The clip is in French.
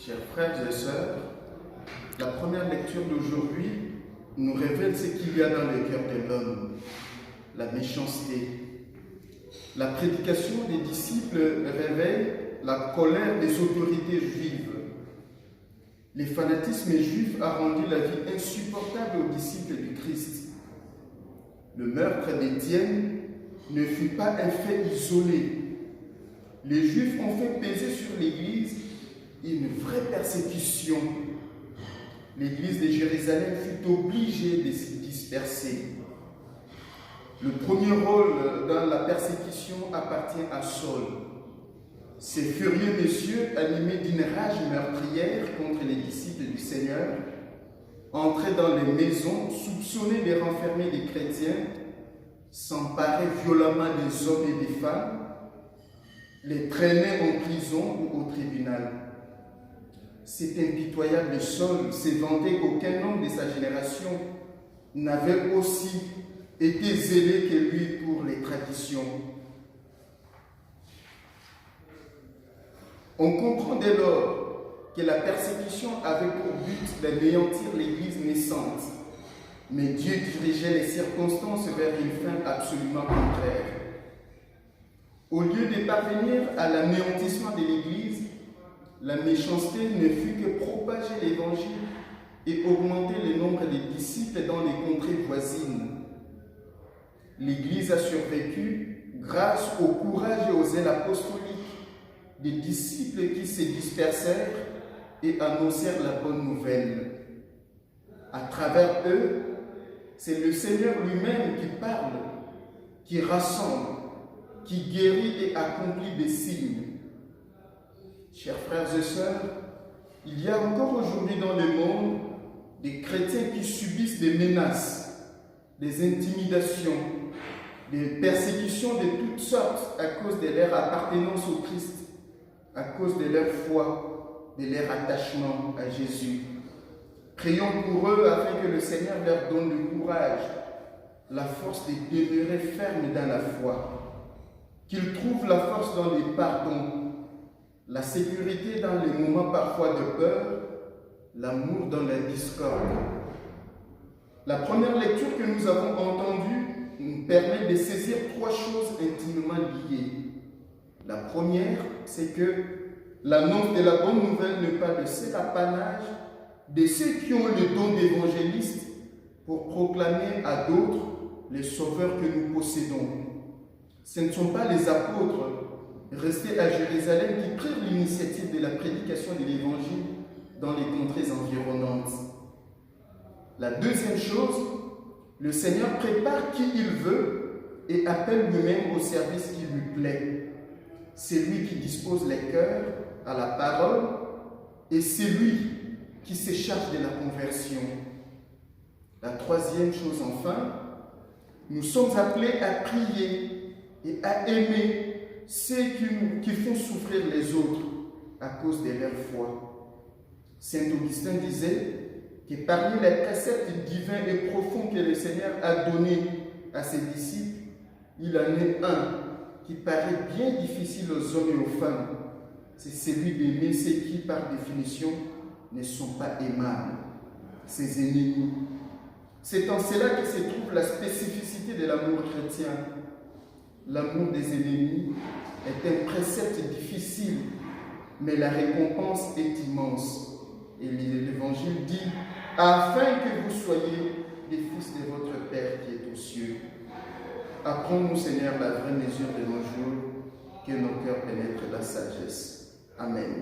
Chers frères et sœurs, la première lecture d'aujourd'hui nous révèle ce qu'il y a dans le cœur de l'homme, la méchanceté. La prédication des disciples révèle la colère des autorités juives. Le fanatisme juif a rendu la vie insupportable aux disciples du Christ. Le meurtre d'Étienne ne fut pas un fait isolé. Les Juifs ont fait peser sur l'Église une vraie persécution. L'Église de Jérusalem fut obligée de se disperser. Le premier rôle dans la persécution appartient à Saul. Ce furieux monsieur, animé d'une rage meurtrière contre les disciples du Seigneur, entrait dans les maisons, soupçonnait de renfermer les chrétiens, s'emparait violemment des hommes et des femmes, les traînait en prison ou au tribunal. Cet impitoyable Saul s'est vanté qu'aucun homme de sa génération n'avait aussi été zélé que lui pour les traditions. On comprend dès lors que la persécution avait pour but d'anéantir l'Église naissante, mais Dieu dirigeait les circonstances vers une fin absolument contraire. Au lieu de parvenir à l'anéantissement de l'Église, la méchanceté ne fut que propager l'Évangile et augmenter le nombre des disciples dans les contrées voisines. L'Église a survécu grâce au courage et au zèle apostolique des disciples qui se dispersèrent et annoncèrent la bonne nouvelle. À travers eux, c'est le Seigneur lui-même qui parle, qui rassemble, qui guérit et accomplit des signes. Chers frères et sœurs, il y a encore aujourd'hui dans le monde des chrétiens qui subissent des menaces, des intimidations, des persécutions de toutes sortes à cause de leur appartenance au Christ, à cause de leur foi, de leur attachement à Jésus. Prions pour eux afin que le Seigneur leur donne le courage, la force de demeurer ferme dans la foi, qu'ils trouvent la force dans les pardons, la sécurité dans les moments parfois de peur, l'amour dans la discorde. La première lecture que nous avons entendue nous permet de saisir trois choses intimement liées. La première, c'est que l'annonce de la bonne nouvelle n'est pas le seul apanage de ceux qui ont le don d'évangéliste pour proclamer à d'autres les sauveurs que nous possédons. Ce ne sont pas les apôtres restés à Jérusalem qui prirent l'initiative de la prédication de l'Évangile dans les contrées environnantes. La deuxième chose, le Seigneur prépare qui il veut et appelle lui-même au service qui lui plaît. C'est lui qui dispose les cœurs à la parole et c'est lui qui se charge de la conversion. La troisième chose enfin, nous sommes appelés à prier et à aimer ceux qui font souffrir les autres à cause de leur foi. Saint Augustin disait que parmi les préceptes divins et profonds que le Seigneur a donnés à ses disciples, il en est un qui paraît bien difficile aux hommes et aux femmes. C'est celui d'aimer ceux qui, par définition, ne sont pas aimables, ses ennemis. C'est en cela que se trouve la spécificité de l'amour chrétien. L'amour des ennemis est un précepte difficile, mais la récompense est immense. Et l'Évangile dit « afin que vous soyez les fils de votre Père qui est aux cieux ». Apprends-nous, Seigneur, la vraie mesure de nos jours, que nos cœurs pénètrent la sagesse. Amen.